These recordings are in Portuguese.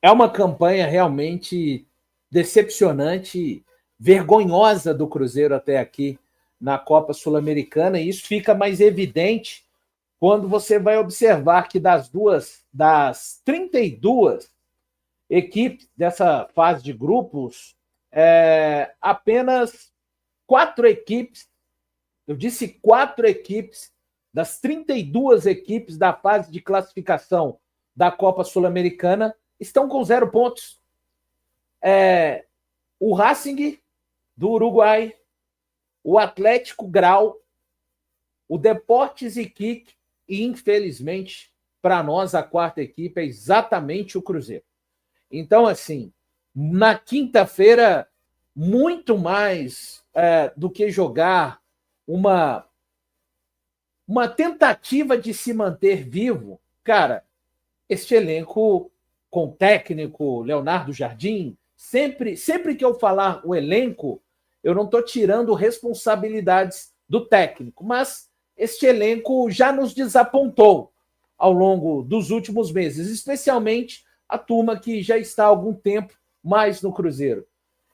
é uma campanha realmente decepcionante, vergonhosa do Cruzeiro até aqui na Copa Sul-Americana, e isso fica mais evidente quando você vai observar que das 32 equipes dessa fase de grupos, apenas 4 equipes, eu disse 4 equipes, das 32 equipes da fase de classificação da Copa Sul-Americana, estão com 0 pontos. O Racing do Uruguai, o Atlético Grau, o Deportes Iquique e, infelizmente, para nós, a 4ª equipe é exatamente o Cruzeiro. Então, assim, na quinta-feira, muito mais do que jogar uma tentativa de se manter vivo, cara, este elenco com técnico Leonardo Jardim, sempre que eu falar o elenco, eu não estou tirando responsabilidades do técnico, mas este elenco já nos desapontou ao longo dos últimos meses, especialmente a turma que já está há algum tempo mais no Cruzeiro.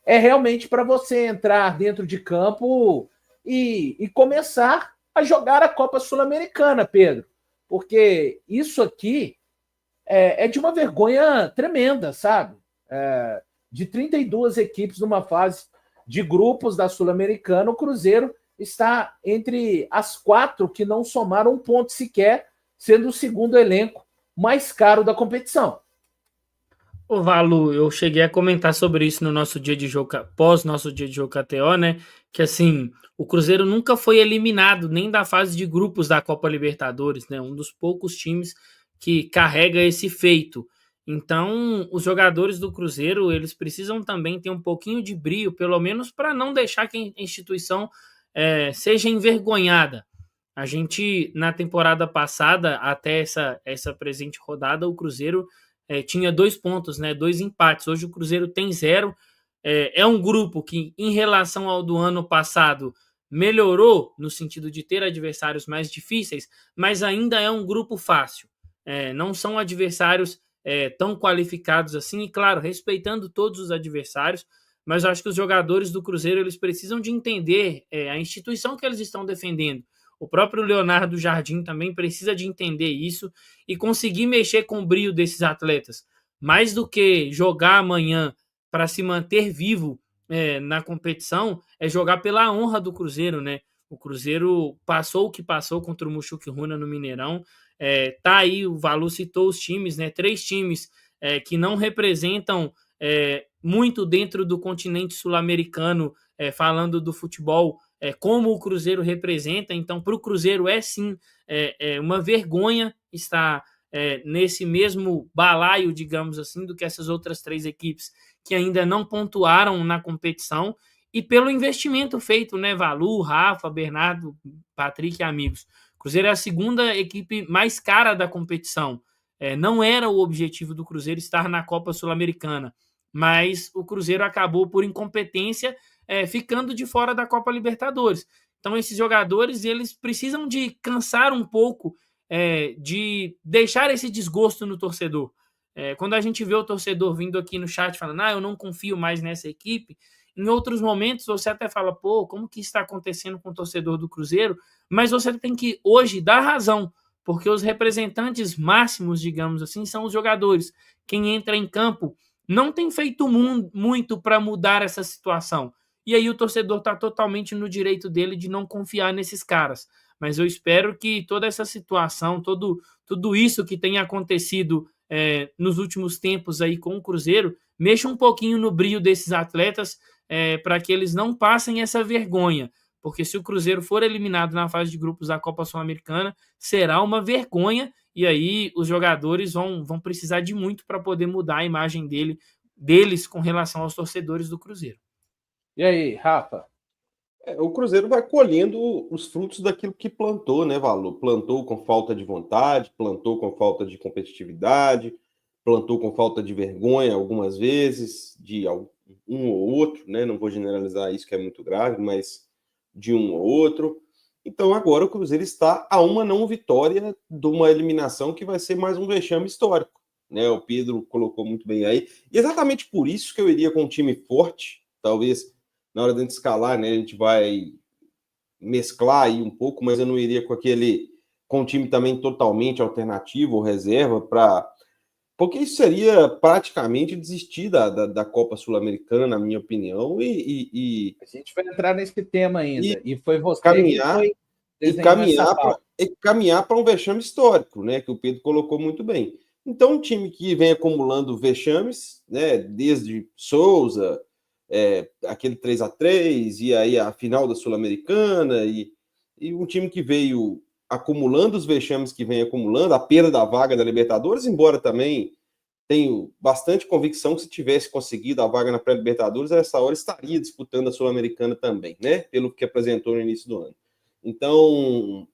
É realmente para você entrar dentro de campo e começar a jogar a Copa Sul-Americana, Pedro, porque isso aqui é de uma vergonha tremenda, sabe? De 32 equipes numa fase de grupos da Sul-Americana, o Cruzeiro está entre as 4 que não somaram um ponto sequer, sendo o segundo elenco mais caro da competição. Ô, Valu, eu cheguei a comentar sobre isso no nosso dia de jogo, pós nosso dia de jogo KTO, né? Que assim, o Cruzeiro nunca foi eliminado nem da fase de grupos da Copa Libertadores, né? Um dos poucos times que carrega esse feito. Então, os jogadores do Cruzeiro, eles precisam também ter um pouquinho de brio, pelo menos para não deixar que a instituição seja envergonhada. A gente, na temporada passada, até essa presente rodada, o Cruzeiro tinha 2 pontos, né, 2 empates. Hoje o Cruzeiro tem 0. É um grupo que, em relação ao do ano passado, melhorou no sentido de ter adversários mais difíceis, mas ainda é um grupo fácil. Não são adversários tão qualificados assim, e claro, respeitando todos os adversários, mas eu acho que os jogadores do Cruzeiro eles precisam de entender a instituição que eles estão defendendo. O próprio Leonardo Jardim também precisa de entender isso e conseguir mexer com o brio desses atletas. Mais do que jogar amanhã para se manter vivo na competição, é jogar pela honra do Cruzeiro, né? O Cruzeiro passou o que passou contra o Mushuc Runa no Mineirão. Tá aí, o Valu citou os times, né? 3 times que não representam muito dentro do continente sul-americano, falando do futebol, como o Cruzeiro representa. Então, para o Cruzeiro sim uma vergonha estar nesse mesmo balaio, digamos assim, do que essas outras 3 equipes que ainda não pontuaram na competição, e pelo investimento feito, né, Valu, Rafa, Bernardo, Patrick e amigos. O Cruzeiro é a segunda equipe mais cara da competição. Não era o objetivo do Cruzeiro estar na Copa Sul-Americana, mas o Cruzeiro acabou, por incompetência, ficando de fora da Copa Libertadores. Então, esses jogadores eles precisam de cansar um pouco, de deixar esse desgosto no torcedor. Quando a gente vê o torcedor vindo aqui no chat falando, eu não confio mais nessa equipe, em outros momentos você até fala, pô, como que está acontecendo com o torcedor do Cruzeiro? Mas você tem que hoje dar razão, porque os representantes máximos, digamos assim, são os jogadores. Quem entra em campo não tem feito muito para mudar essa situação. E aí o torcedor está totalmente no direito dele de não confiar nesses caras. Mas eu espero que toda essa situação, tudo isso que tem acontecido nos últimos tempos aí com o Cruzeiro, mexa um pouquinho no brio desses atletas, para que eles não passem essa vergonha. Porque se o Cruzeiro for eliminado na fase de grupos da Copa Sul-Americana, será uma vergonha, e aí os jogadores vão precisar de muito para poder mudar a imagem deles com relação aos torcedores do Cruzeiro. E aí, Rafa? O Cruzeiro vai colhendo os frutos daquilo que plantou, né, Valu? Plantou com falta de vontade, plantou com falta de competitividade, plantou com falta de vergonha algumas vezes, de um ou outro, né? Não vou generalizar isso, que é muito grave, mas de um ou outro. Então agora o Cruzeiro está a uma não vitória de uma eliminação que vai ser mais um vexame histórico. né? O Pedro colocou muito bem aí. E exatamente por isso que eu iria com um time forte, talvez na hora de escalar, né? A gente vai mesclar aí um pouco, mas eu não iria com um time também totalmente alternativo ou reserva porque isso seria praticamente desistir da Copa Sul-Americana, na minha opinião, A gente vai entrar nesse tema ainda. E foi você que caminhar foi desenhou essa pauta. caminhar para um vexame histórico, né? Que o Pedro colocou muito bem. Então, um time que vem acumulando vexames, né? Desde Souza, aquele 3-3, e aí a final da Sul-Americana, e um time que veio acumulando os vexames que vem acumulando, a perda da vaga da Libertadores, embora também tenho bastante convicção que se tivesse conseguido a vaga na pré-Libertadores, a essa hora estaria disputando a Sul-Americana também, né? Pelo que apresentou no início do ano. Então,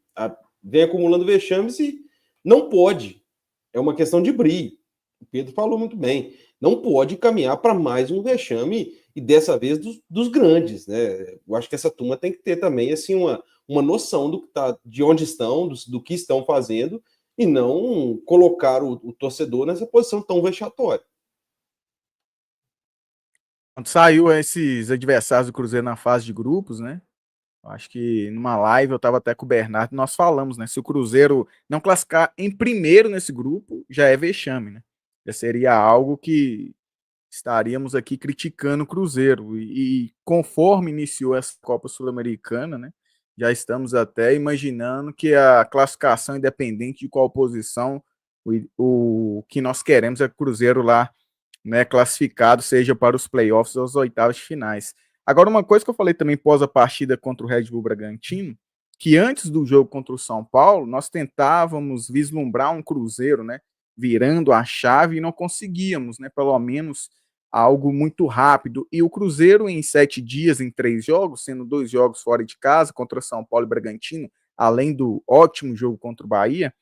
vem acumulando vexames e não pode. É uma questão de brilho. O Pedro falou muito bem. Não pode caminhar para mais um vexame, e dessa vez dos grandes, né? Eu acho que essa turma tem que ter também assim, uma noção de onde estão, do que estão fazendo, e não colocar o torcedor nessa posição tão vexatória. Quando saiu esses adversários do Cruzeiro na fase de grupos, né? Acho que numa live eu estava até com o Bernardo, nós falamos, né? Se o Cruzeiro não classificar em primeiro nesse grupo, já é vexame, né? Já seria algo que estaríamos aqui criticando o Cruzeiro. E conforme iniciou essa Copa Sul-Americana, né? Já estamos até imaginando que a classificação, independente de qual posição, o que nós queremos é que o Cruzeiro lá, né, classificado, seja para os playoffs ou as oitavas de finais. Agora, uma coisa que eu falei também pós a partida contra o Red Bull Bragantino, que antes do jogo contra o São Paulo, nós tentávamos vislumbrar um Cruzeiro, né, virando a chave, e não conseguíamos, né, pelo menos algo muito rápido. E o Cruzeiro, em 7 dias, em 3 jogos, sendo 2 jogos fora de casa, contra São Paulo e Bragantino, além do ótimo jogo contra o Bahia,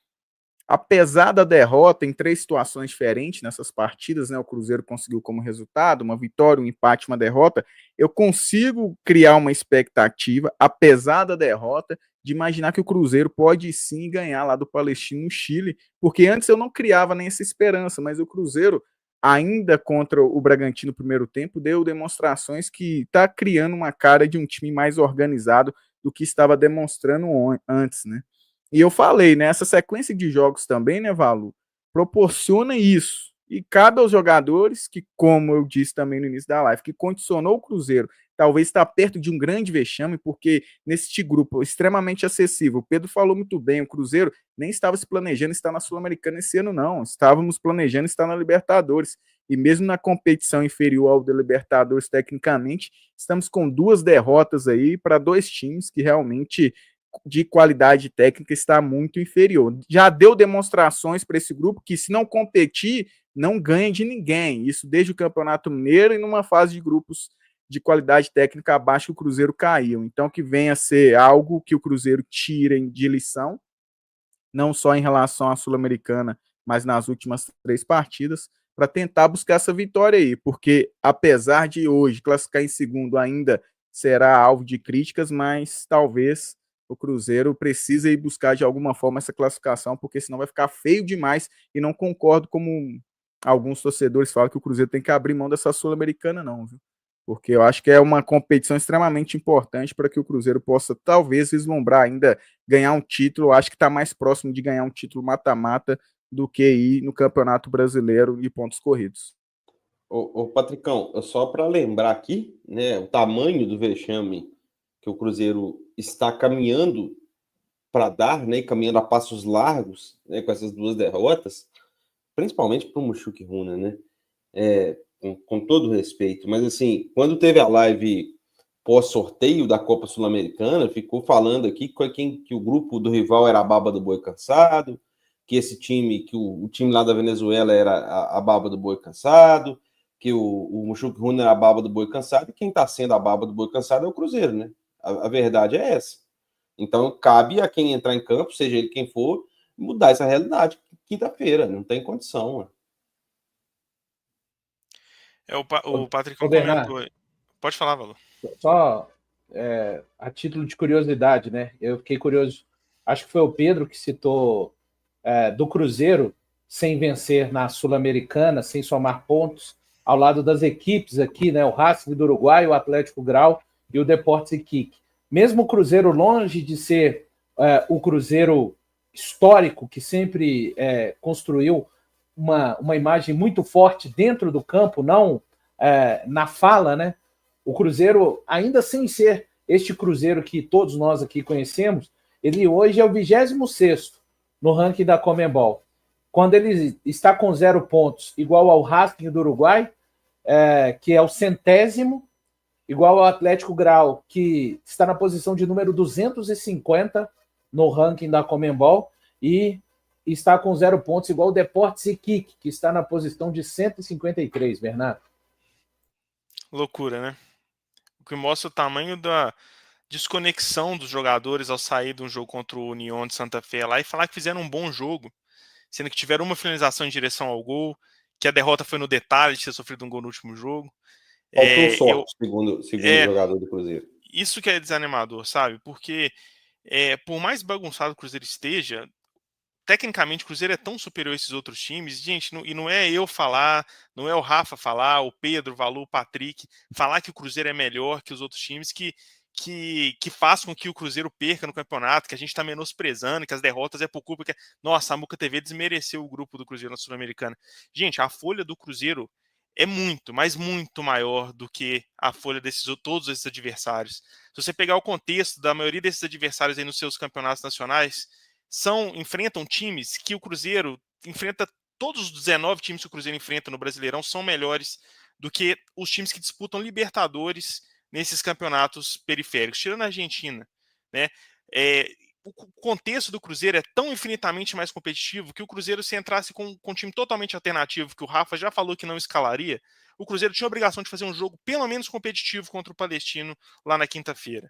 apesar da derrota em 3 situações diferentes nessas partidas, né, o Cruzeiro conseguiu como resultado uma vitória, um empate, uma derrota, eu consigo criar uma expectativa, apesar da derrota, de imaginar que o Cruzeiro pode sim ganhar lá do Palestino no Chile, porque antes eu não criava nem essa esperança, mas o Cruzeiro, ainda contra o Bragantino no primeiro tempo, deu demonstrações que está criando uma cara de um time mais organizado do que estava demonstrando antes, né? E eu falei, né? Essa sequência de jogos também, né, Valu, proporciona isso. E cabe aos jogadores que, como eu disse também no início da live, que condicionou o Cruzeiro, talvez está perto de um grande vexame, porque neste grupo extremamente acessível, o Pedro falou muito bem, o Cruzeiro nem estava se planejando estar na Sul-Americana esse ano, não. Estávamos planejando estar na Libertadores. E mesmo na competição inferior ao da Libertadores, tecnicamente, estamos com 2 derrotas aí para 2 times que realmente de qualidade técnica está muito inferior. Já deu demonstrações para esse grupo que, se não competir, não ganha de ninguém. Isso desde o Campeonato Mineiro, e numa fase de grupos de qualidade técnica abaixo que o Cruzeiro caiu. Então, que venha a ser algo que o Cruzeiro tire de lição, não só em relação à Sul-Americana, mas nas últimas 3 partidas, para tentar buscar essa vitória aí, porque apesar de hoje classificar em segundo ainda será alvo de críticas, mas talvez o Cruzeiro precisa ir buscar de alguma forma essa classificação, porque senão vai ficar feio demais, e não concordo como alguns torcedores falam que o Cruzeiro tem que abrir mão dessa Sul-Americana não, viu? Porque eu acho que é uma competição extremamente importante para que o Cruzeiro possa talvez vislumbrar ainda ganhar um título. Eu acho que está mais próximo de ganhar um título mata-mata do que ir no Campeonato Brasileiro de pontos corridos. Ô Patricão, só para lembrar aqui, né, o tamanho do vexame que o Cruzeiro está caminhando para dar, né, caminhando a passos largos, né, com essas 2 derrotas, principalmente para o Mushuki Runa, né, com todo respeito, mas assim, quando teve a live pós-sorteio da Copa Sul-Americana, ficou falando aqui que o grupo do rival era a baba do boi cansado, que esse time, que o time lá da Venezuela era a baba do boi cansado, que o Mushuki Runa era a baba do boi cansado, e quem está sendo a baba do boi cansado é o Cruzeiro, né? A verdade é essa. Então, cabe a quem entrar em campo, seja ele quem for, mudar essa realidade quinta-feira. Não tem condição. Né? O Patricão comentou. Pode falar, Valor. Só a título de curiosidade, né? Eu fiquei curioso. Acho que foi o Pedro que citou do Cruzeiro sem vencer na Sul-Americana, sem somar pontos, ao lado das equipes aqui, né, o Racing do Uruguai, o Atlético Grau e o Deportes Iquique. Mesmo o Cruzeiro longe de ser o Cruzeiro histórico, que sempre construiu uma imagem muito forte dentro do campo, não na fala, né? O Cruzeiro, ainda sem ser este Cruzeiro que todos nós aqui conhecemos, ele hoje é o 26º no ranking da Conmebol. Quando ele está com 0 pontos, igual ao Racing do Uruguai, que é o 100º, igual ao Atlético Grau, que está na posição de número 250 no ranking da Conmebol, e está com 0 pontos, igual ao Deportes Iquique, que está na posição de 153, Bernardo. Loucura, né? O que mostra o tamanho da desconexão dos jogadores ao sair de um jogo contra o União de Santa Fé lá e falar que fizeram um bom jogo, sendo que tiveram uma finalização em direção ao gol, que a derrota foi no detalhe de ter sofrido um gol no último jogo. Faltou sorte, segundo o jogador do Cruzeiro. Isso que é desanimador, sabe? Porque por mais bagunçado o Cruzeiro esteja, tecnicamente o Cruzeiro é tão superior a esses outros times, gente, e não é eu falar, não é o Rafa falar, o Pedro, o Valu, o Patrick, falar que o Cruzeiro é melhor que os outros times que faz com que o Cruzeiro perca no campeonato, que a gente está menosprezando, que as derrotas é por culpa que... Nossa, a Muca TV desmereceu o grupo do Cruzeiro na Sul-Americana. Gente, a folha do Cruzeiro é muito, mas muito maior do que a folha todos esses adversários. Se você pegar o contexto da maioria desses adversários aí nos seus campeonatos nacionais, enfrentam times que o Cruzeiro enfrenta, todos os 19 times que o Cruzeiro enfrenta no Brasileirão são melhores do que os times que disputam Libertadores nesses campeonatos periféricos, tirando a Argentina, né? O contexto do Cruzeiro é tão infinitamente mais competitivo que o Cruzeiro, se entrasse com um time totalmente alternativo, que o Rafa já falou que não escalaria, o Cruzeiro tinha a obrigação de fazer um jogo pelo menos competitivo contra o Palestino lá na quinta-feira.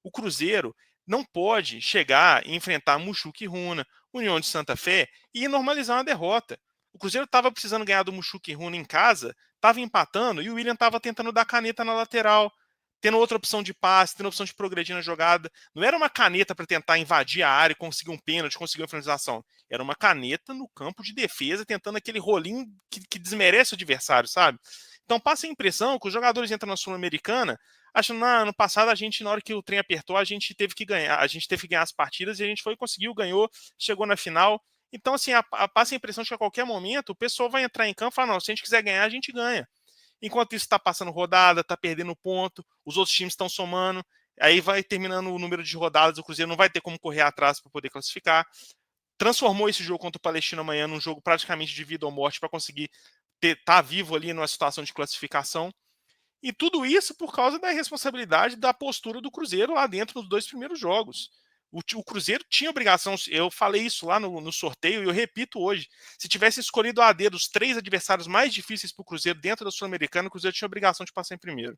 O Cruzeiro não pode chegar e enfrentar Muxuca e Runa, União de Santa Fé e normalizar uma derrota. O Cruzeiro estava precisando ganhar do Muxuca e Runa em casa, estava empatando e o William estava tentando dar caneta na lateral, tendo outra opção de passe, tendo opção de progredir na jogada. Não era uma caneta para tentar invadir a área e conseguir um pênalti, conseguir uma finalização. Era uma caneta no campo de defesa, tentando aquele rolinho que desmerece o adversário, sabe? Então passa a impressão que os jogadores entram na Sul-Americana achando, no ano passado, a gente, na hora que o trem apertou, a gente teve que ganhar as partidas e a gente conseguiu, ganhou, chegou na final. Então, assim, passa a impressão de que a qualquer momento o pessoal vai entrar em campo e falar, não, se a gente quiser ganhar, a gente ganha. Enquanto isso está passando rodada, está perdendo ponto, os outros times estão somando, aí vai terminando o número de rodadas, o Cruzeiro não vai ter como correr atrás para poder classificar. Transformou esse jogo contra o Palestino amanhã num jogo praticamente de vida ou morte para conseguir estar vivo ali numa situação de classificação. E tudo isso por causa da responsabilidade da postura do Cruzeiro lá dentro nos 2 primeiros jogos. O Cruzeiro tinha obrigação, eu falei isso lá no sorteio e eu repito hoje, se tivesse escolhido a AD dos 3 adversários mais difíceis para o Cruzeiro dentro da Sul-Americana, o Cruzeiro tinha obrigação de passar em primeiro.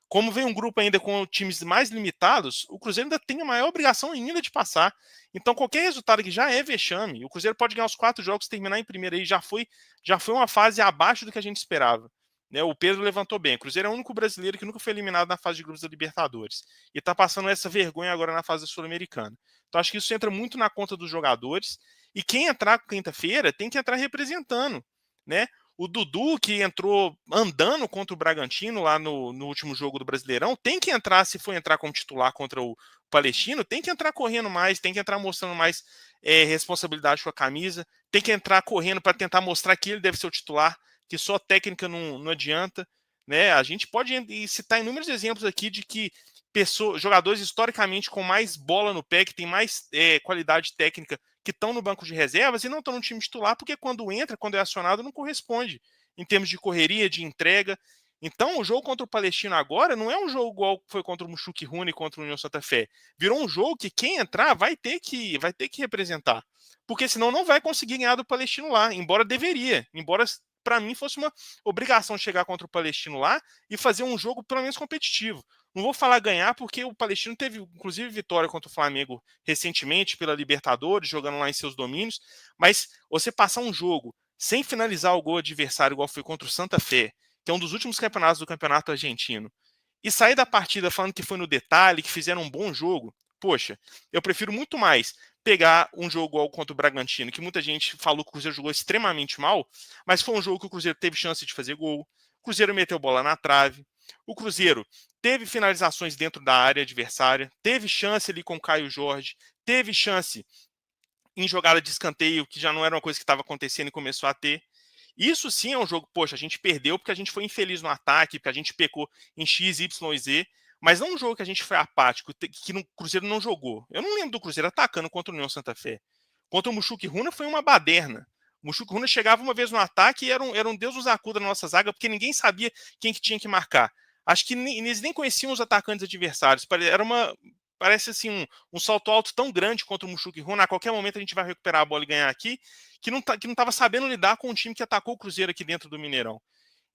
Como vem um grupo ainda com times mais limitados, o Cruzeiro ainda tem a maior obrigação ainda de passar. Então qualquer resultado que já é vexame, o Cruzeiro pode ganhar os 4 jogos, terminar em primeiro aí, já foi uma fase abaixo do que a gente esperava. O Pedro levantou bem. O Cruzeiro é o único brasileiro que nunca foi eliminado na fase de grupos da Libertadores. E está passando essa vergonha agora na fase da Sul-Americana. Então acho que isso entra muito na conta dos jogadores. E quem entrar quinta-feira tem que entrar representando, né? O Dudu, que entrou andando contra o Bragantino lá no último jogo do Brasileirão, tem que entrar, se for entrar como titular contra o Palestino, tem que entrar correndo mais, tem que entrar mostrando mais responsabilidade com a camisa, tem que entrar correndo para tentar mostrar que ele deve ser o titular, que só técnica não adianta, né? A gente pode citar inúmeros exemplos aqui de que jogadores historicamente com mais bola no pé, que tem mais qualidade técnica, que estão no banco de reservas e não estão no time titular, porque quando é acionado, não corresponde em termos de correria, de entrega. Então, o jogo contra o Palestino agora não é um jogo igual foi contra o Muxuca e Runa e contra o União Santa Fé. Virou um jogo que quem entrar vai ter que representar, porque senão não vai conseguir ganhar do Palestino lá, embora para mim fosse uma obrigação chegar contra o Palestino lá e fazer um jogo pelo menos competitivo. Não vou falar ganhar, porque o Palestino teve, inclusive, vitória contra o Flamengo recentemente pela Libertadores, jogando lá em seus domínios, mas você passar um jogo sem finalizar o gol adversário, igual foi contra o Santa Fé, que é um dos últimos campeonatos do Campeonato Argentino, e sair da partida falando que foi no detalhe, que fizeram um bom jogo, Poxa, eu prefiro muito mais pegar um jogo contra o Bragantino, que muita gente falou que o Cruzeiro jogou extremamente mal, mas foi um jogo que o Cruzeiro teve chance de fazer gol, o Cruzeiro meteu bola na trave, o Cruzeiro teve finalizações dentro da área adversária, teve chance ali com o Caio Jorge, teve chance em jogada de escanteio, que já não era uma coisa que estava acontecendo e começou a ter. Isso sim é um jogo, poxa, a gente perdeu porque a gente foi infeliz no ataque, porque a gente pecou em X, Y e Z, mas não um jogo que a gente foi apático, que o Cruzeiro não jogou. Eu não lembro do Cruzeiro atacando contra o União Santa Fé. Contra o Mushuki Runa foi uma baderna. O Mushuki Runa chegava uma vez no ataque e era um Deus nos acuda na nossa zaga, porque ninguém sabia quem que tinha que marcar. Acho que eles nem conheciam os atacantes adversários. Parece assim um salto alto tão grande contra o Mushuki Runa. A qualquer momento a gente vai recuperar a bola e ganhar aqui, que não estava sabendo lidar com um time que atacou o Cruzeiro aqui dentro do Mineirão.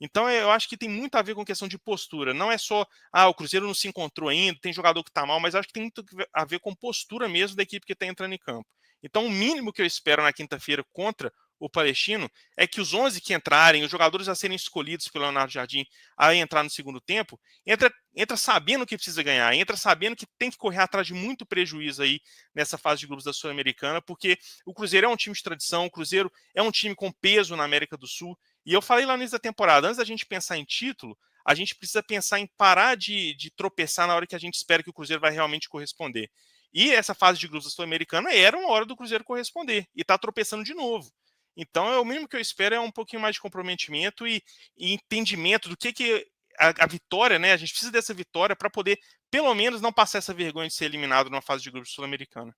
Então eu acho que tem muito a ver com questão de postura. Não é só, o Cruzeiro não se encontrou ainda, tem jogador que está mal, mas acho que tem muito a ver com postura mesmo da equipe que está entrando em campo. Então o mínimo que eu espero na quinta-feira contra o Palestino é que os 11 que entrarem, os jogadores a serem escolhidos pelo Leonardo Jardim a entrar no segundo tempo, entra sabendo que precisa ganhar, entra sabendo que tem que correr atrás de muito prejuízo aí nessa fase de grupos da Sul-Americana, porque o Cruzeiro é um time de tradição, o Cruzeiro é um time com peso na América do Sul, e eu falei lá no início da temporada, antes da gente pensar em título, a gente precisa pensar em parar de tropeçar na hora que a gente espera que o Cruzeiro vai realmente corresponder. E essa fase de grupos da Sul-Americana era uma hora do Cruzeiro corresponder, e está tropeçando de novo. Então, o mínimo que eu espero é um pouquinho mais de comprometimento e entendimento do que a vitória, né? A gente precisa dessa vitória para poder, pelo menos, não passar essa vergonha de ser eliminado numa fase de grupo sul-americana.